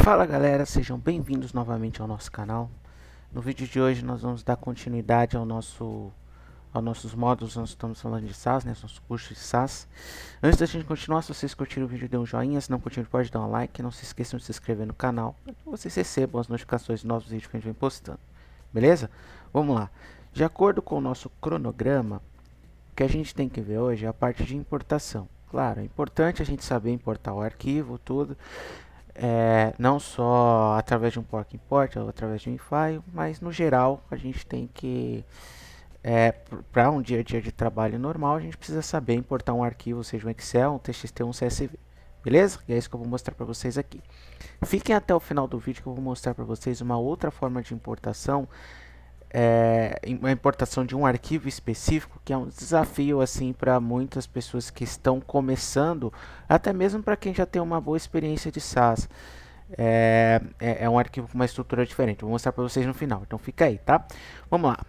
Fala galera, sejam bem-vindos novamente ao nosso canal. No vídeo de hoje nós vamos dar continuidade aos nossos módulos. Nós estamos falando de SaaS, né, nossos cursos de SaaS. Antes da gente continuar, se vocês curtiram o vídeo, dê um joinha. Se não curtiram, pode dar um like. Não se esqueçam de se inscrever no canal, para que vocês recebam as notificações de novos vídeos que a gente vem postando. Beleza? Vamos lá. De acordo com o nosso cronograma, o que a gente tem que ver hoje é a parte de importação. Claro, é importante a gente saber importar o arquivo, tudo. Não só através de um POC import ou através de um file, mas no geral a gente tem que, para um dia a dia de trabalho normal, a gente precisa saber importar um arquivo, seja um Excel, um TXT ou um CSV. Beleza? E é isso que eu vou mostrar para vocês aqui. Fiquem até o final do vídeo que eu vou mostrar para vocês uma outra forma de importação, uma importação de um arquivo específico, que é um desafio assim para muitas pessoas que estão começando, até mesmo para quem já tem uma boa experiência de SaaS. É um arquivo com uma estrutura diferente. Vou mostrar para vocês no final, então fica aí, tá? Vamos lá.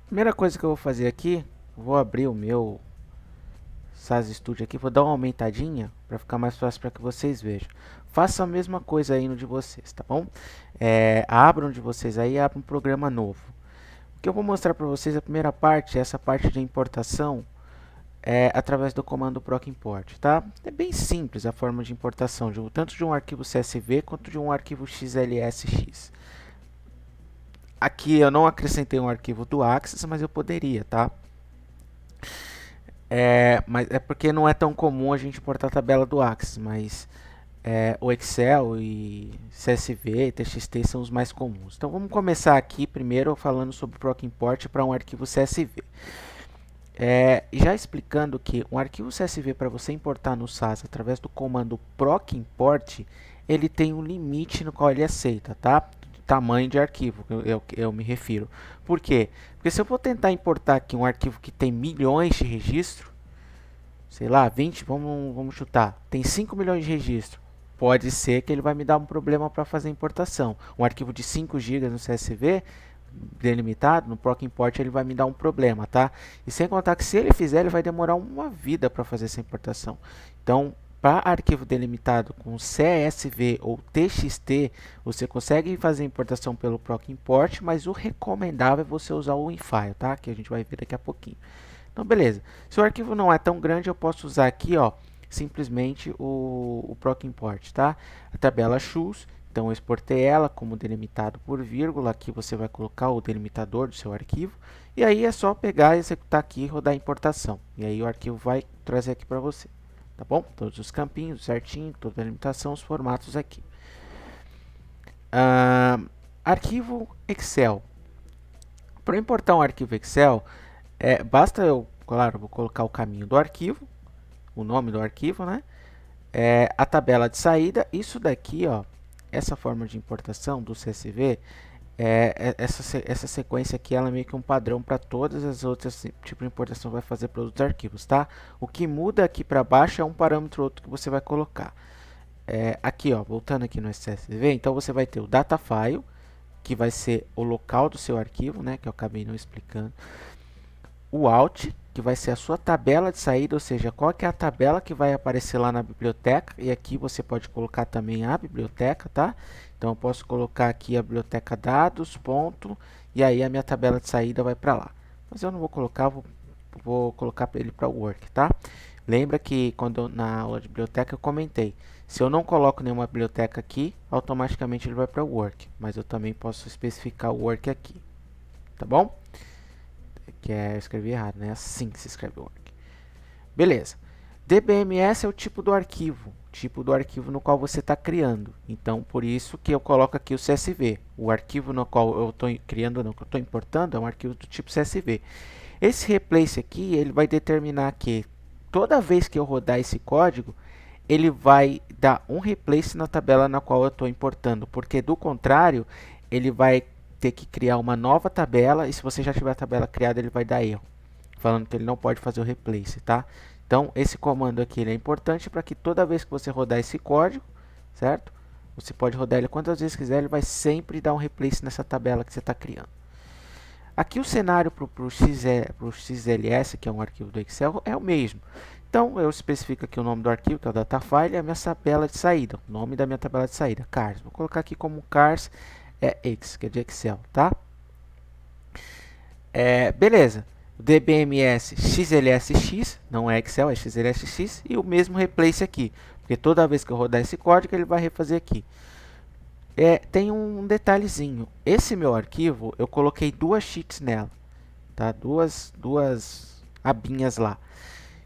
Primeira coisa que eu vou fazer aqui, vou abrir o meu SaaS Studio aqui, vou dar uma aumentadinha para ficar mais fácil para que vocês vejam. Faça a mesma coisa aí no de vocês, tá bom? Abram de vocês aí, abram um programa novo. O que eu vou mostrar para vocês, a primeira parte, essa parte de importação, através do comando proc import, tá? É bem simples a forma de importação, tanto de um arquivo CSV quanto de um arquivo XLSX. Aqui eu não acrescentei um arquivo do Axis, mas eu poderia, tá? Mas é porque não é tão comum a gente importar a tabela do Axis, mas o Excel e CSV e TXT são os mais comuns. Então vamos começar aqui primeiro falando sobre o proc import para um arquivo CSV. Já explicando que um arquivo CSV, para você importar no SaaS através do comando proc import, ele tem um limite no qual ele aceita, tá? Tamanho de arquivo, eu me refiro. Por quê? Porque se eu vou tentar importar aqui um arquivo que tem milhões de registros, sei lá, 20, vamos chutar, tem 5 milhões de registros, pode ser que ele vai me dar um problema para fazer a importação. Um arquivo de 5 GB no CSV, delimitado, no proc import ele vai me dar um problema, tá? E sem contar que se ele fizer, ele vai demorar uma vida para fazer essa importação. Então, para arquivo delimitado com CSV ou TXT, você consegue fazer a importação pelo proc import, mas o recomendável é você usar o WinFile, tá? Que a gente vai ver daqui a pouquinho. Então, beleza. Se o arquivo não é tão grande, eu posso usar aqui, ó, simplesmente o proc import, tá? A tabela choose. Então, eu exportei ela como delimitado por vírgula. Aqui você vai colocar o delimitador do seu arquivo. E aí é só pegar, executar aqui e rodar a importação. E aí o arquivo vai trazer aqui para você. Tá bom? Todos os campinhos certinho, toda a delimitação, os formatos aqui. Arquivo Excel. Para importar um arquivo Excel, basta eu, claro, vou colocar o caminho do arquivo, o nome do arquivo, né? A tabela de saída, isso daqui, ó, essa forma de importação do CSV, essa sequência aqui, ela é meio que um padrão para todas as outras tipos de importação que vai fazer para os arquivos, tá? O que muda aqui para baixo é um parâmetro outro que você vai colocar. Aqui, ó, voltando aqui no CSV, então você vai ter o data file, que vai ser o local do seu arquivo, né? Que eu acabei não explicando. O out, que vai ser a sua tabela de saída, ou seja, qual que é a tabela que vai aparecer lá na biblioteca, e aqui você pode colocar também a biblioteca, tá? Então eu posso colocar aqui a biblioteca dados, ponto, e aí a minha tabela de saída vai para lá. Mas eu não vou colocar, vou colocar ele para o work, tá? Lembra que quando na aula de biblioteca eu comentei, se eu não coloco nenhuma biblioteca aqui, automaticamente ele vai para o work, mas eu também posso especificar o work aqui, tá bom? Que eu escrevi errado, né? Assim que se escreve o work. Beleza. DBMS é o tipo do arquivo no qual você está criando. Então, por isso que eu coloco aqui o CSV. O arquivo no qual eu estou criando, não, que eu estou importando, é um arquivo do tipo CSV. Esse replace aqui, ele vai determinar que toda vez que eu rodar esse código, ele vai dar um replace na tabela na qual eu estou importando, porque do contrário, ele vai ter que criar uma nova tabela, e se você já tiver a tabela criada, ele vai dar erro, falando que ele não pode fazer o replace, tá? Então, esse comando aqui ele é importante para que toda vez que você rodar esse código, certo? Você pode rodar ele quantas vezes quiser, ele vai sempre dar um replace nessa tabela que você está criando. Aqui o cenário para o XLS, que é um arquivo do Excel, é o mesmo. Então, eu especifico aqui o nome do arquivo, que é o datafile, e a minha tabela de saída, o nome da minha tabela de saída, cars. Vou colocar aqui como cars X, que é de Excel, tá? Beleza. O DBMS XLSX, não é Excel, é XLSX, e o mesmo replace aqui, porque toda vez que eu rodar esse código, ele vai refazer aqui. Tem um detalhezinho, esse meu arquivo, eu coloquei duas sheets nela, tá? Duas abinhas lá.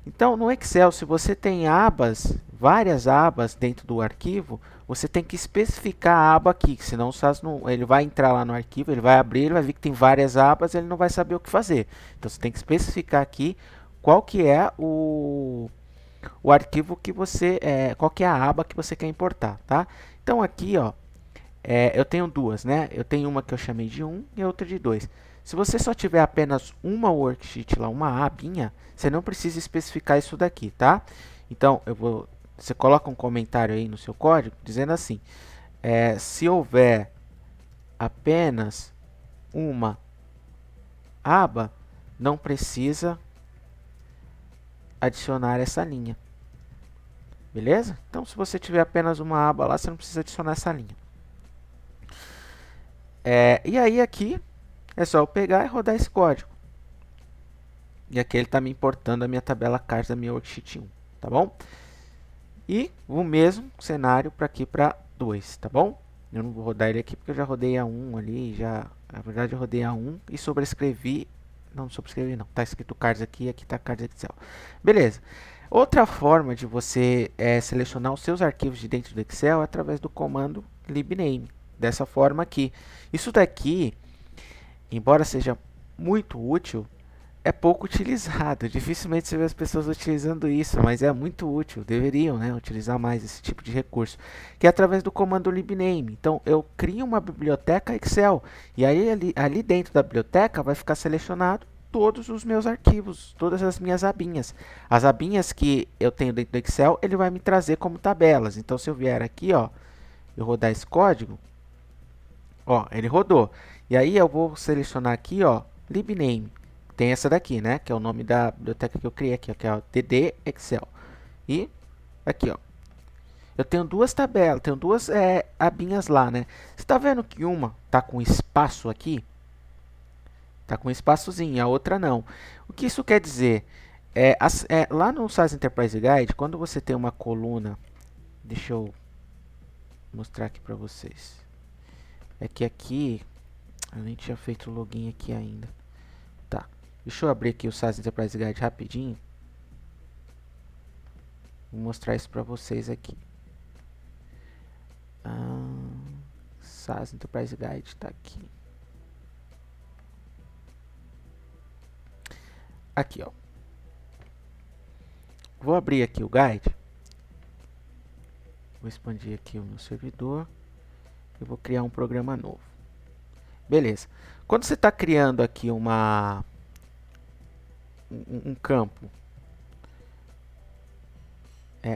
Então, no Excel, se você tem abas, várias abas dentro do arquivo, você tem que especificar a aba aqui, senão o SAS não, ele vai entrar lá no arquivo, ele vai abrir, ele vai ver que tem várias abas, ele não vai saber o que fazer. Então, você tem que especificar aqui qual que é o arquivo que você, qual que é a aba que você quer importar, tá? Então, aqui, ó, eu tenho duas, né? Eu tenho uma que eu chamei de 1 e outra de 2. Se você só tiver apenas uma worksheet lá, uma abinha, você não precisa especificar isso daqui, tá? Então, você coloca um comentário aí no seu código dizendo assim, se houver apenas uma aba, não precisa adicionar essa linha. Beleza? Então, se você tiver apenas uma aba lá, você não precisa adicionar essa linha. E aí aqui é só eu pegar e rodar esse código. E aqui ele está me importando a minha tabela cars da minha worksheet 1, tá bom? E o mesmo cenário para aqui para 2, tá bom? Eu não vou rodar ele aqui porque eu já rodei a 1 ali, na verdade eu rodei a 1 e sobrescrevi, não sobrescrevi não, tá escrito cars aqui, aqui tá cars Excel. Beleza. Outra forma de você selecionar os seus arquivos de dentro do Excel é através do comando libname, dessa forma aqui. Isso daqui, embora seja muito útil, é pouco utilizado. Dificilmente você vê as pessoas utilizando isso, mas é muito útil. Deveriam, né, utilizar mais esse tipo de recurso, que é através do comando libname. Então, eu crio uma biblioteca Excel e aí ali dentro da biblioteca vai ficar selecionado todos os meus arquivos, todas as minhas abinhas. As abinhas que eu tenho dentro do Excel, ele vai me trazer como tabelas. Então, se eu vier aqui, ó, eu rodar esse código, ó, ele rodou. E aí eu vou selecionar aqui, ó, libname. Tem essa daqui, né, que é o nome da biblioteca que eu criei aqui, ó, que é o DD Excel. E aqui, ó, eu tenho duas tabelas, tenho duas abinhas lá, né. Você está vendo que uma tá com espaço aqui? Tá com um espaçozinho, a outra não. O que isso quer dizer? Lá no SAS Enterprise Guide, quando você tem uma coluna, deixa eu mostrar aqui para vocês. É que aqui, eu nem tinha feito o login aqui ainda. Tá, deixa eu abrir aqui o SAS Enterprise Guide rapidinho. Vou mostrar isso para vocês aqui. SAS Enterprise Guide está aqui. Aqui, ó. Vou abrir aqui o guide. Vou expandir aqui o meu servidor. E vou criar um programa novo. Beleza. Quando você está criando aqui um campo,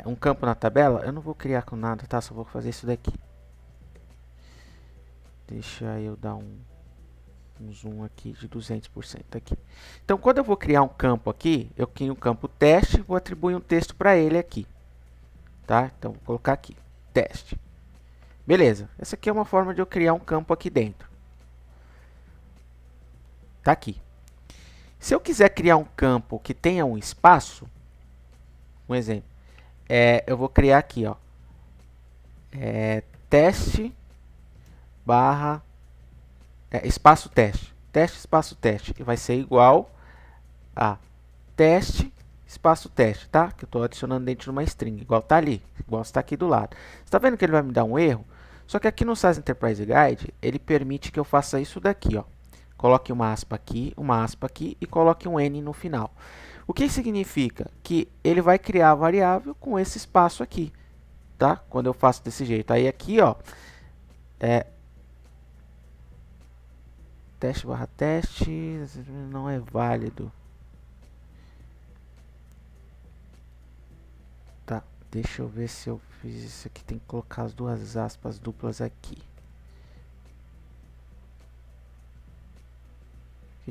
um campo na tabela, eu não vou criar com nada, tá? Só vou fazer isso daqui. Deixa eu dar um zoom aqui de 200% aqui. Então, quando eu vou criar um campo aqui, eu crio um campo teste, vou atribuir um texto para ele aqui. Tá? Então, vou colocar aqui, teste. Beleza, essa aqui é uma forma de eu criar um campo aqui dentro. Tá aqui. Se eu quiser criar um campo que tenha um espaço, um exemplo, eu vou criar aqui, ó, teste barra espaço teste. Teste espaço teste, que vai ser igual a teste espaço teste, tá? Que eu estou adicionando dentro de uma string, igual tá ali, igual está aqui do lado. Você está vendo que ele vai me dar um erro? Só que aqui no SAS Enterprise Guide, ele permite que eu faça isso daqui, ó. Coloque uma aspa aqui e coloque um N no final. O que significa? Que ele vai criar a variável com esse espaço aqui, tá? Quando eu faço desse jeito. Aí aqui, ó, teste barra teste não é válido. Tá, deixa eu ver se eu fiz isso aqui. Tem que colocar as duas aspas duplas aqui.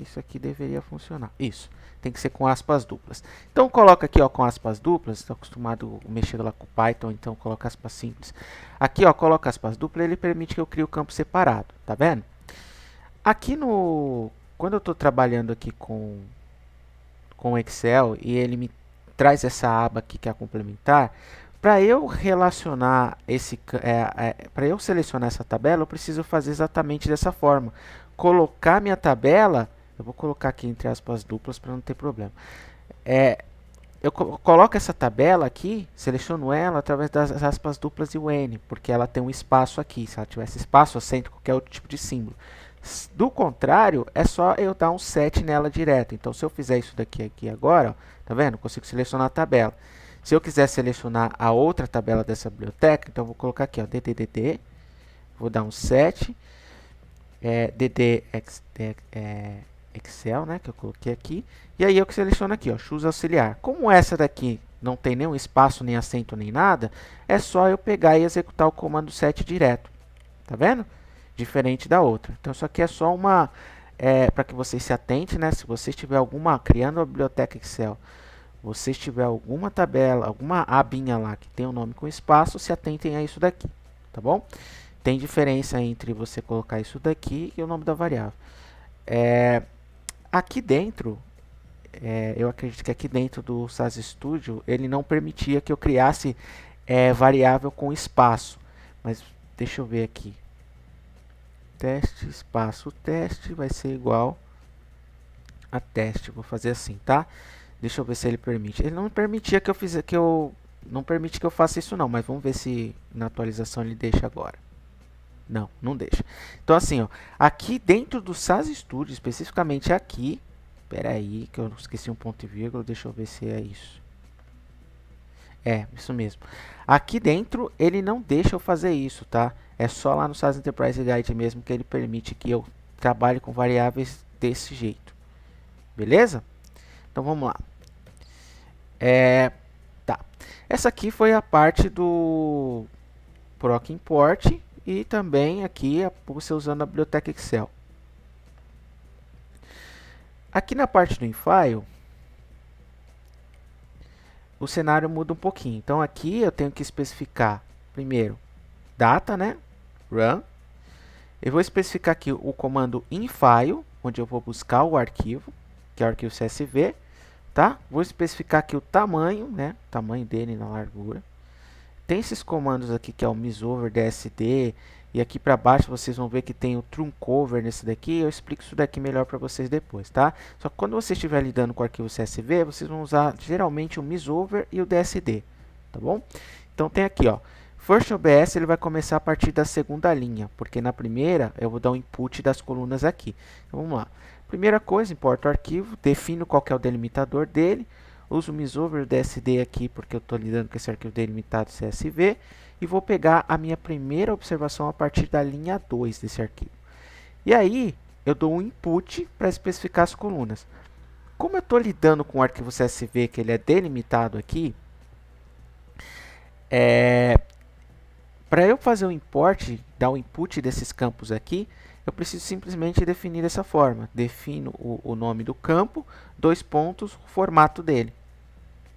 isso aqui deveria funcionar. Isso, tem que ser com aspas duplas. Então coloca aqui, ó, com aspas duplas. Estou acostumado a mexer lá com Python, então coloca aspas simples. Aqui, ó, coloca aspas duplas, ele permite que eu crie o campo separado, tá vendo? Aqui quando eu estou trabalhando aqui com o Excel e ele me traz essa aba aqui que é a complementar, para eu relacionar para eu selecionar essa tabela, eu preciso fazer exatamente dessa forma. Colocar minha tabela, eu vou colocar aqui entre aspas duplas para não ter problema. Eu coloco essa tabela aqui, seleciono ela através das aspas duplas e o N, porque ela tem um espaço aqui. Se ela tivesse espaço, acento qualquer outro tipo de símbolo. Do contrário, é só eu dar um set nela direto. Então, se eu fizer isso daqui agora, ó, tá vendo? Eu consigo selecionar a tabela. Se eu quiser selecionar a outra tabela dessa biblioteca, então eu vou colocar aqui, ó, DDDD, vou dar um set, Excel, né, que eu coloquei aqui, e aí eu que seleciono aqui, ó, choose auxiliar. Como essa daqui não tem nenhum espaço, nem acento, nem nada, é só eu pegar e executar o comando set direto, tá vendo? Diferente da outra. Então isso aqui é só uma, para que vocês se atentem, né, se você estiver criando uma biblioteca Excel, você tiver alguma tabela, alguma abinha lá que tem um nome com espaço, se atentem a isso daqui, tá bom? Tem diferença entre você colocar isso daqui e o nome da variável. Aqui dentro, eu acredito que aqui dentro do SAS Studio, ele não permitia que eu criasse variável com espaço. Mas deixa eu ver aqui. Teste, espaço, teste, vai ser igual a teste. Vou fazer assim, tá? Deixa eu ver se ele permite. Ele não permitia que eu não permite que eu faça isso não, mas vamos ver se na atualização ele deixa agora. Não, não deixa. Então assim, ó, aqui dentro do SAS Studio, especificamente aqui, espera aí que eu esqueci um ponto e vírgula, deixa eu ver se é isso. É, isso mesmo. Aqui dentro ele não deixa eu fazer isso, tá? É só lá no SAS Enterprise Guide mesmo que ele permite que eu trabalhe com variáveis desse jeito. Beleza? Então vamos lá. Tá. Essa aqui foi a parte do proc import e também aqui você usando a biblioteca Excel. Aqui na parte do infile, o cenário muda um pouquinho. Então aqui eu tenho que especificar primeiro data, né? Run. Eu vou especificar aqui o comando infile, onde eu vou buscar o arquivo, que é o arquivo CSV. Tá? Vou especificar aqui o tamanho, né? O tamanho dele na largura. Tem esses comandos aqui que é o misover, dsd, e aqui para baixo vocês vão ver que tem o truncover nesse daqui. Eu explico isso daqui melhor para vocês depois, tá? Só que quando você estiver lidando com o arquivo CSV, vocês vão usar geralmente o misover e o dsd, tá bom? Então tem aqui, ó, first OBS ele vai começar a partir da segunda linha, porque na primeira eu vou dar o input das colunas aqui. Então vamos lá. Primeira coisa, importo o arquivo, defino qual que é o delimitador dele, uso o misover dsd aqui porque eu estou lidando com esse arquivo delimitado CSV e vou pegar a minha primeira observação a partir da linha 2 desse arquivo. E aí eu dou um input para especificar as colunas. Como eu estou lidando com o arquivo CSV que ele é delimitado aqui, para eu fazer o import, dar o input desses campos aqui, eu preciso simplesmente definir dessa forma. Defino o nome do campo, dois pontos, o formato dele.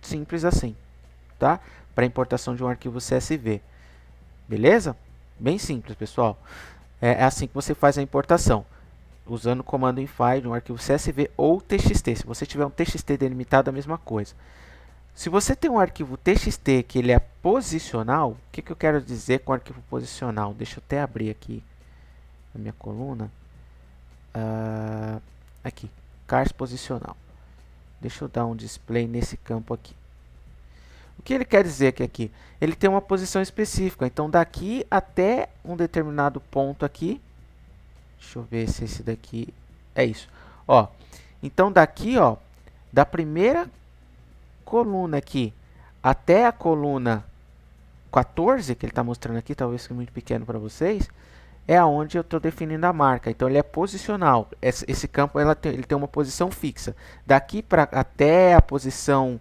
Simples assim, tá? Para importação de um arquivo CSV. Beleza? Bem simples, pessoal. É assim que você faz a importação, usando o comando infile de um arquivo CSV ou TXT. Se você tiver um TXT delimitado, a mesma coisa. Se você tem um arquivo TXT que ele é posicional, o que eu quero dizer com arquivo posicional? Deixa eu até abrir aqui a minha coluna. Aqui, cars posicional. Deixa eu dar um display nesse campo aqui. O que ele quer dizer aqui? Ele tem uma posição específica. Então, daqui até um determinado ponto aqui. Deixa eu ver se esse daqui é isso. Ó, então, daqui, ó, da primeira coluna aqui até a coluna 14, que ele está mostrando aqui, talvez seja muito pequeno para vocês, é onde eu estou definindo a marca. Então, ele é posicional. Esse campo ele tem uma posição fixa. Daqui até a posição,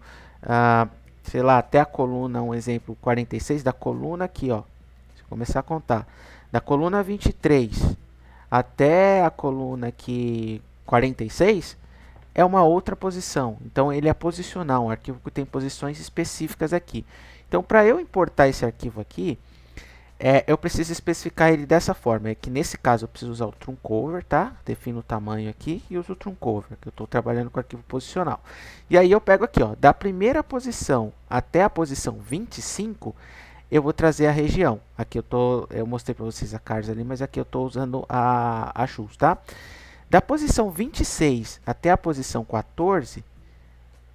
sei lá, até a coluna, um exemplo, 46, da coluna aqui, ó. Deixa eu começar a contar. Da coluna 23 até a coluna aqui 46 é uma outra posição. Então, ele é posicional, um arquivo que tem posições específicas aqui. Então, para eu importar esse arquivo aqui, eu preciso especificar ele dessa forma. É que nesse caso eu preciso usar o truncover, tá? Defino o tamanho aqui e uso o truncover, que eu estou trabalhando com arquivo posicional. E aí eu pego aqui, ó, da primeira posição até a posição 25, eu vou trazer a região. Aqui eu mostrei para vocês a CARS ali, mas aqui eu estou usando a Choose, tá? Da posição 26 até a posição 14,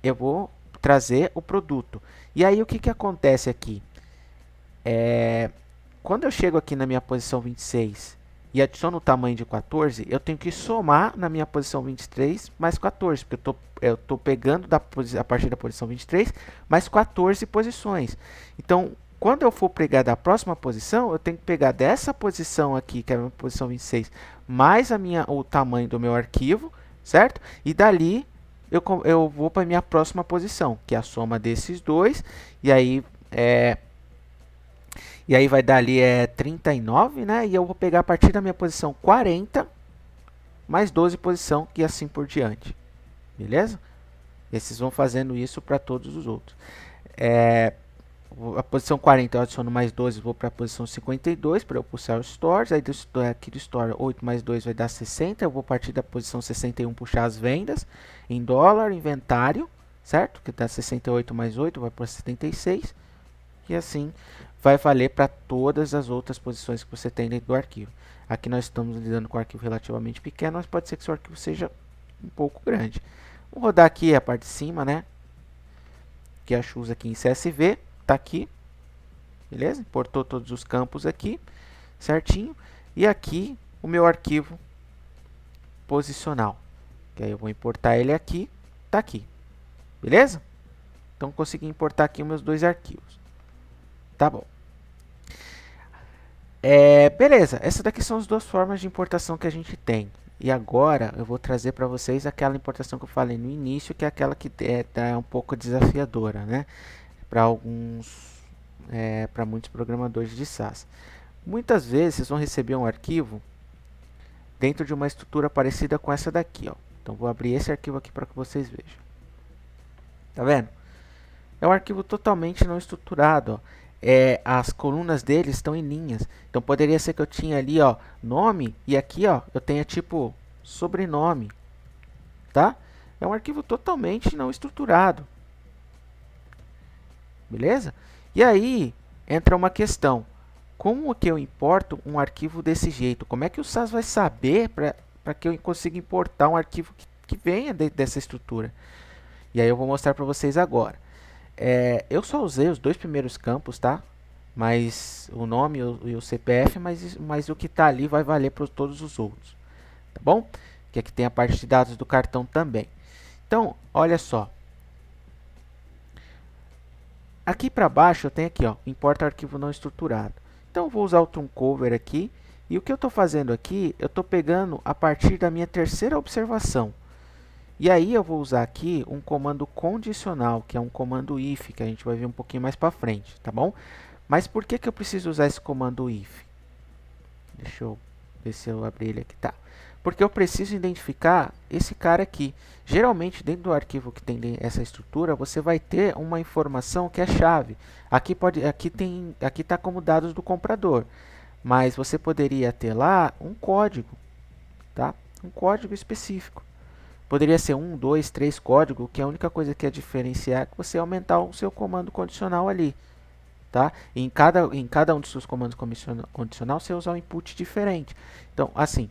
eu vou trazer o produto. E aí o que acontece aqui? Quando eu chego aqui na minha posição 26 e adiciono o tamanho de 14, eu tenho que somar na minha posição 23 mais 14, porque eu estou pegando a partir da posição 23 mais 14 posições. Então, quando eu for pegar da próxima posição, eu tenho que pegar dessa posição aqui, que é a minha posição 26, mais o tamanho do meu arquivo, certo? E dali eu vou para a minha próxima posição, que é a soma desses dois, e aí vai dar ali 39, né? E eu vou pegar a partir da minha posição 40, mais 12 posição, e assim por diante. Beleza? E vocês vão fazendo isso para todos os outros. A posição 40 eu adiciono mais 12, vou para a posição 52 para eu puxar os stores. Aí aqui do store 8 mais 2 vai dar 60. Eu vou partir da posição 61 puxar as vendas em dólar, inventário, certo? Que dá 68 mais 8 vai para 76. E assim vai valer para todas as outras posições que você tem dentro do arquivo. Aqui nós estamos lidando com um arquivo relativamente pequeno, mas pode ser que seu arquivo seja um pouco grande. Vou rodar aqui a parte de cima, né? Que é a Choose aqui em CSV, tá aqui, beleza? Importou todos os campos aqui, certinho. E aqui o meu arquivo posicional, que aí eu vou importar ele aqui, tá aqui, beleza? Então consegui importar aqui os meus dois arquivos. Tá bom. Beleza, essas daqui são as duas formas de importação que a gente tem. E agora eu vou trazer para vocês aquela importação que eu falei no início, que é aquela que é um pouco desafiadora, né? Para muitos programadores de SAS. Muitas vezes vocês vão receber um arquivo dentro de uma estrutura parecida com essa daqui, ó. Então vou abrir esse arquivo aqui para que vocês vejam. Tá vendo? É um arquivo totalmente não estruturado, ó. As colunas dele estão em linhas. Então poderia ser que eu tinha ali, ó, nome, e aqui, ó, eu tenha tipo sobrenome, tá? É um arquivo totalmente não estruturado. Beleza? E aí entra uma questão: como que eu importo um arquivo desse jeito? Como é que o SAS vai saber para que eu consiga importar um arquivo que venha dessa estrutura? E aí eu vou mostrar para vocês agora. Eu só usei os dois primeiros campos, tá? Mas o nome e o CPF, mas o que está ali vai valer para todos os outros, tá bom? Que aqui tem a parte de dados do cartão também. Então, olha só. Aqui para baixo eu tenho aqui, ó, importa arquivo não estruturado. Então eu vou usar o truncover aqui. E o que eu estou fazendo aqui, eu estou pegando a partir da minha terceira observação. E aí eu vou usar aqui um comando condicional, que é um comando if, que a gente vai ver um pouquinho mais para frente, tá bom? Mas por que eu preciso usar esse comando if? Deixa eu ver se eu abrir ele aqui, tá? Porque eu preciso identificar esse cara aqui. Geralmente, dentro do arquivo que tem essa estrutura, você vai ter uma informação que é chave. Aqui está como dados do comprador, mas você poderia ter lá um código, tá? Um código específico. Poderia ser 1, 2, 3 código, que a única coisa que é diferenciar é que você aumentar o seu comando condicional ali, tá? E em cada um dos seus comandos condicional, você usar um input diferente. Então, assim,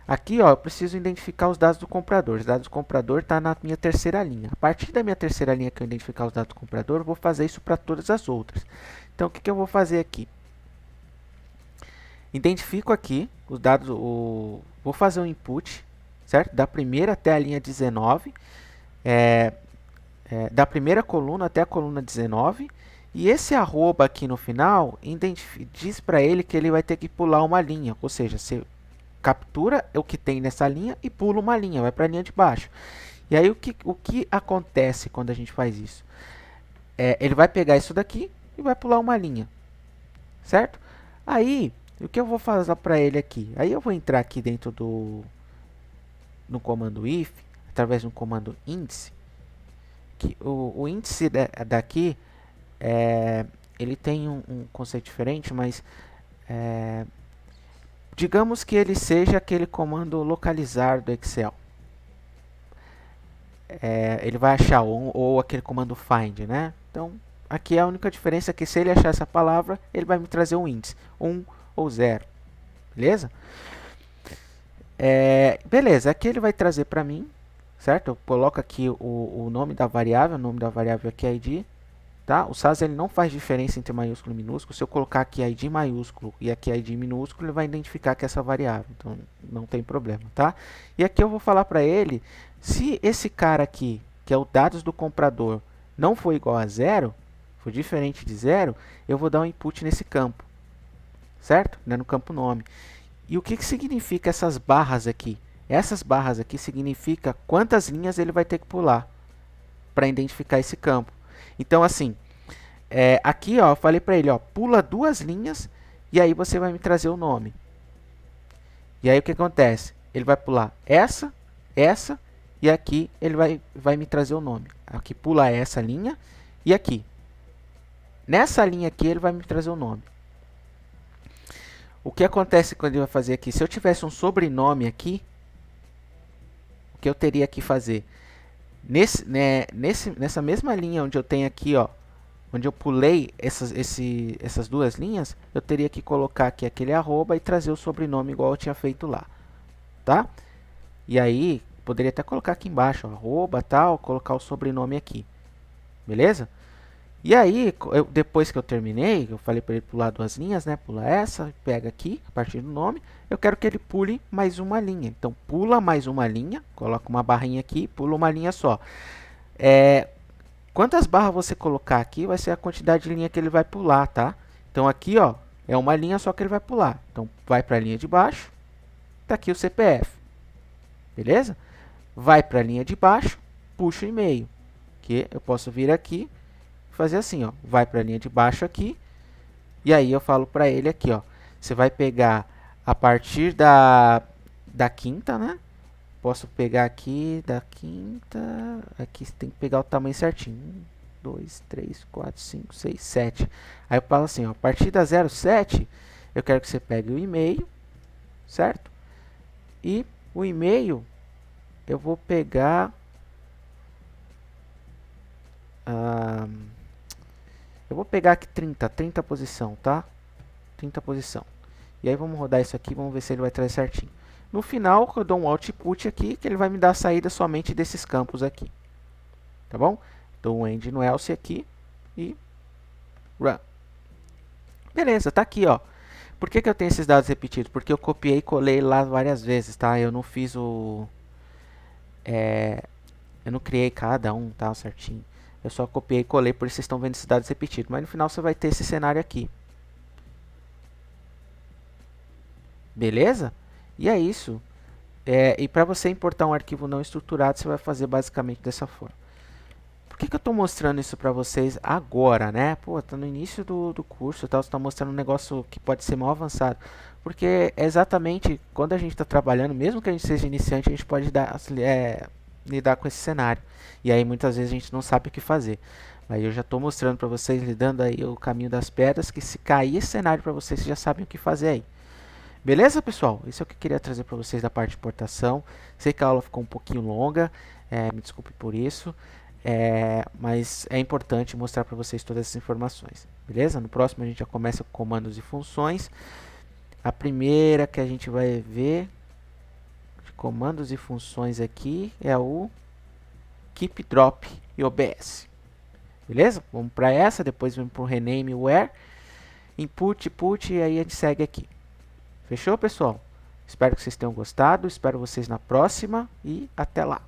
aqui, ó, eu preciso identificar os dados do comprador. Os dados do comprador está na minha terceira linha. A partir da minha terceira linha que eu identificar os dados do comprador, eu vou fazer isso para todas as outras. Então, o que eu vou fazer aqui? Identifico aqui os dados, vou fazer um input, certo? Da primeira até a linha 19, da primeira coluna até a coluna 19, e esse arroba aqui no final diz para ele que ele vai ter que pular uma linha, ou seja, você captura o que tem nessa linha e pula uma linha, vai para a linha de baixo. E aí o que acontece quando a gente faz isso? Ele vai pegar isso daqui e vai pular uma linha, certo? Aí, o que eu vou fazer para ele aqui? Aí eu vou entrar aqui dentro no comando if, através do comando índice, que o índice daqui, ele tem um conceito diferente, mas digamos que ele seja aquele comando localizar do Excel. Ele vai achar, ou aquele comando find, né? Então, aqui a única diferença é que se ele achar essa palavra, ele vai me trazer um índice, 1 ou 0, beleza? Beleza, aqui ele vai trazer para mim, certo? Eu coloco aqui o nome da variável, o nome da variável aqui é id, tá? O SAS ele não faz diferença entre maiúsculo e minúsculo. Se eu colocar aqui id maiúsculo e aqui id minúsculo, ele vai identificar que é essa variável, então não tem problema, tá? E aqui eu vou falar para ele, se esse cara aqui, que é o dados do comprador, não for igual a 0, for diferente de 0, eu vou dar um input nesse campo, certo? No campo nome. E o que significa essas barras aqui? Essas barras aqui significa quantas linhas ele vai ter que pular para identificar esse campo. Então, assim, aqui ó, eu falei para ele, ó, pula 2 linhas e aí você vai me trazer o nome. E aí o que acontece? Ele vai pular essa e aqui ele vai me trazer o nome. Aqui pula essa linha e aqui. Nessa linha aqui ele vai me trazer o nome. O que acontece quando ele vai fazer aqui? Se eu tivesse um sobrenome aqui, o que eu teria que fazer? Nessa mesma linha onde eu tenho aqui, ó, onde eu pulei essas 2 linhas, eu teria que colocar aqui aquele arroba e trazer o sobrenome igual eu tinha feito lá, tá? E aí, poderia até colocar aqui embaixo, ó, arroba, tal, colocar o sobrenome aqui, beleza? E aí, depois que eu terminei, eu falei para ele pular 2 linhas, né? Pula essa, pega aqui, a partir do nome. Eu quero que ele pule mais uma linha. Então, pula mais uma linha, coloca uma barrinha aqui, pula uma linha só. Quantas barras você colocar aqui, vai ser a quantidade de linha que ele vai pular, tá? Então, aqui, ó, é uma linha só que ele vai pular. Então, vai para a linha de baixo, tá aqui o CPF. Beleza? Vai para a linha de baixo, puxa o e-mail. Que eu posso vir aqui, fazer assim, ó, vai para a linha de baixo aqui, e aí eu falo para ele aqui, ó, você vai pegar a partir da quinta, né? Posso pegar aqui da quinta, aqui você tem que pegar o tamanho certinho, 1, 2, 3, 4, 5, 6, 7. Aí eu falo assim, ó, a partir da 07, eu quero que você pegue o e-mail, certo? E o e-mail, eu vou pegar... eu vou pegar aqui 30 posição, tá? 30 posição. E aí vamos rodar isso aqui, vamos ver se ele vai trazer certinho. No final, eu dou um output aqui, que ele vai me dar a saída somente desses campos aqui. Tá bom? Dou um end no else aqui e run. Beleza, tá aqui, ó. Por que eu tenho esses dados repetidos? Porque eu copiei e colei lá várias vezes, tá? Eu não fiz o... eu não criei cada um, tá? Certinho. Eu só copiei e colei, por isso vocês estão vendo esses dados repetidos. Mas no final você vai ter esse cenário aqui. Beleza? E é isso. E para você importar um arquivo não estruturado, você vai fazer basicamente dessa forma. Por que eu estou mostrando isso para vocês agora, né? Pô, tá no início do curso e tal, você está mostrando um negócio que pode ser mal avançado. Porque é exatamente quando a gente está trabalhando, mesmo que a gente seja iniciante, a gente pode lidar com esse cenário. E aí muitas vezes a gente não sabe o que fazer. Aí eu já estou mostrando para vocês, lidando aí o caminho das pedras, que se cair esse cenário para vocês, vocês já sabem o que fazer aí. Beleza, pessoal? Isso é o que eu queria trazer para vocês da parte de importação. Sei que a aula ficou um pouquinho longa, me desculpe por isso, mas é importante mostrar para vocês todas essas informações. Beleza? No próximo a gente já começa com comandos e funções. A primeira que a gente vai ver de comandos e funções aqui é o keep, drop e obs. Beleza? Vamos para essa, depois vamos para o rename where, input, put e aí a gente segue aqui. Fechou, pessoal? Espero que vocês tenham gostado, espero vocês na próxima e até lá!